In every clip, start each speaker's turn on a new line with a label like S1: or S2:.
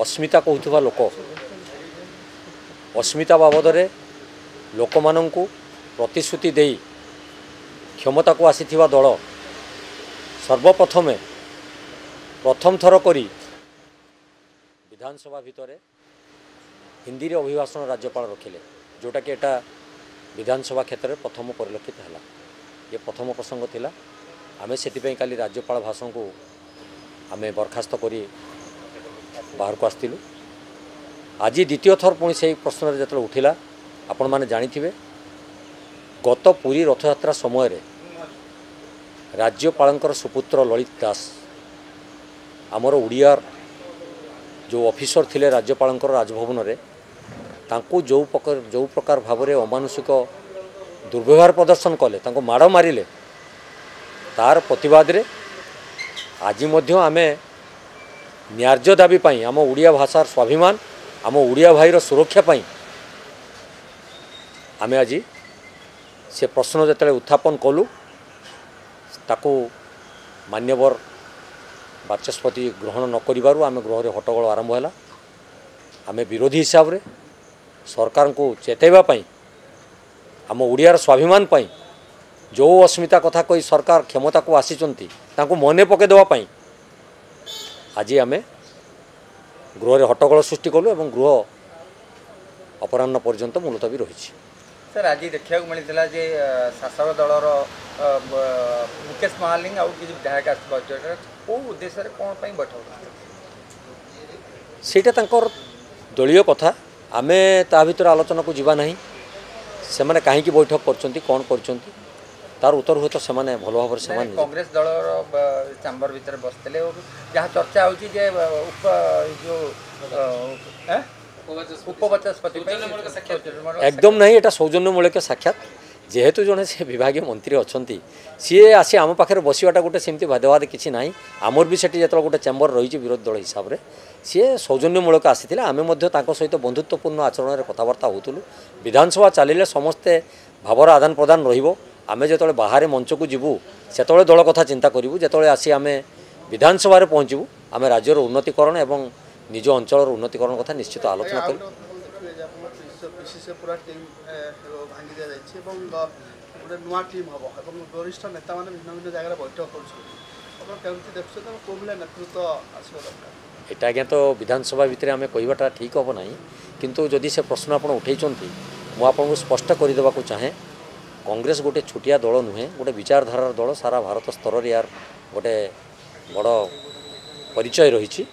S1: अस्मिता कहूथुवा लोक अस्मिता बाबदरे लोक माननकु प्रतिश्रुति देई क्षमता को आसीथिवा दल सर्वप्रथमे प्रथम थर करी विधानसभा भितर हिंदी रे अभिभाषण राज्यपाल रखिले जोटा कि एटा विधानसभा क्षेत्र में प्रथम परिलक्षित है। ये प्रथम प्रसंग थिला। आमे सेतिपई काली राज्यपाल भाषण को आमे बरखास्त करी बाहर को आस्तिलु। आज द्वितीय थर पुणी से प्रश्न जो उठिला आपण माने जानिथिबे गत पुरी रथयात्रा समय रे राज्यपालंकर सुपुत्र ललित दास आमर उड़िया जो ऑफिसर थिले राज्यपालंकर राजभवन रे तांको जो प्रकार भाव में अमानुषिक दुर्व्यवहार प्रदर्शन कले तांको माड़ मारिले तार प्रतिवाद रे आज मध्य आमे न्याय्य दाबी पाई आम उड़िया भाषार स्वाभिमान आम उड़िया भाईर सुरक्षा पाई आमे आज से प्रश्न जो उत्थापन कलु ताकू मान्यवर बाचस्पति ग्रहण न करिबारु आमे गृह रे हट्टगोल आरंभ है। आमे विरोधी हिसाब रे सरकार को चेतैबा पाई आम उड़ियार स्वाभिमान पाई जो अस्मिता कथा कही सरकार क्षमता को आसीचंती तांको मने पके देवा पाई आज आमे गृह रे हट्टगोल सृष्टि कलु एवं गृह अपराह्न पर्यंत मुलतवी रही।
S2: सर आज देखा मिलता जे शासक दलर मुकेश महालिंग आउ कि विधायक को उद्देश्य कौन बैठक
S1: सेटा तांकर दलीय कथा आमे ता भीतर आलोचना को जीवा नहीं से माने कहीं बैठक करछंती कौन करछंती तार उत्तर हुए तो से माने भल भाव से माने
S2: कांग्रेस दलर चैम्बर भीतर बसते जहाँ चर्चा होची जे
S1: एकदम नहीं एटा सौजन्यमूलक साक्षात जेहेतु जड़े से विभाग मंत्री अच्छा सी आसी आम पाखे बसवाटा गोटे सेमती भेदभाद किसी ना आमर भी सेठी जो गोटे चैम्बर रही विरोधी दल हिसाब से सी सौजन्यमूलक आसी आम सहित बंधुत्वपूर्ण आचरण में कथबार्ता होलु। विधानसभा चलिले समस्ते भावर आदान प्रदान रमें जो बाहर मंच को जीवु से दल कथा चिंता करूँ जो आसी आम विधानसभा पहुँचू आम राज्यर उन्नतिकरण एवं निज अंचल उन्नतिकरण कथा निश्चित आलोचना कर एटा आज्ञा तो विधानसभा भितर आम कहवाटा ठीक हम ना किंतु जदि से प्रश्न आप उठे मुझे स्पष्ट करदेवा को चाहे कांग्रेस गोटे छुटिया दल नुहे गोटे विचारधारार दल सारा भारत स्तर में यार गोटे बड़ परिचय रही।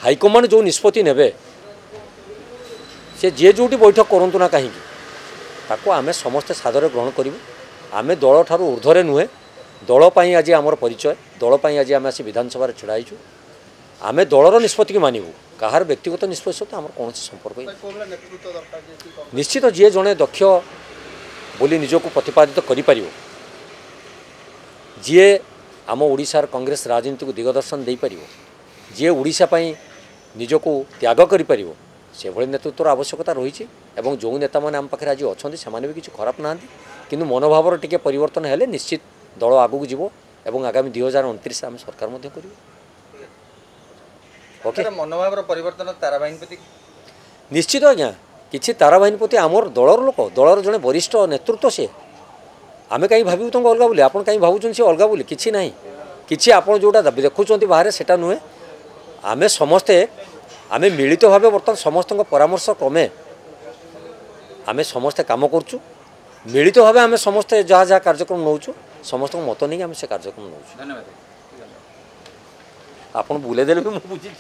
S1: हाइकमांड जो निष्पत्ति नेबे से जे जोटी बैठक करूँ ना कहीं ताको आमे समस्ते सादर ग्रहण करूँ। आमे दल ठारू ऊर्ध्वरे नुहे दल पाई आज आमर परिचय दल पाई आज आम आसी विधानसभा छड़ाईचु आमे दलर निष्पत्ति को मानबू कहार व्यक्तिगत निष्पत्ति सहित आमर कौन संपर्क निश्चित जी जड़े दक्ष बोली निजको प्रतिपादित करिपारियो जी आम ओडिशार कांग्रेस राजनीति को दिगदर्शन दे पारियो जी ओडिशा पाई निजको त्याग करिपारियो से भली नेतृत्वर आवश्यकता रही एवं जो नेता मैंने आम पाखे आज अच्छा से भी किसी खराब ना किंतु मनोभावर टिके परिवर्तन हेले निश्चित दल आगू जीवो एवं आगामी 2029 आम सरकार मध्य करियो।
S2: ओके मनोभावर परिवर्तन ताराबाहिनी प्रति
S1: निश्चित आज्ञा किसी ताराबाहिनी प्रति आमर दलर लोक दलर जड़े वरिष्ठ नेतृत्व सी आमे कहीं भावु तुम अलग बोली आप कहीं भावुन सी अलग बोली किसी ना कि आप जोटा देखुं बाहर सेटा नुहे आमे समस्ते आमे मिलित भाव बर्तमान समस्त परामर्श क्रमे आमे समस्ते काम करुचु मिलित भाव आमे समस्ते जहाँ जहाँ कार्यक्रम नौचु समस्त मत नहीं आमे से कार्यक्रम नौचु।
S2: धन्यवाद
S1: आप बुले देले भी मुझे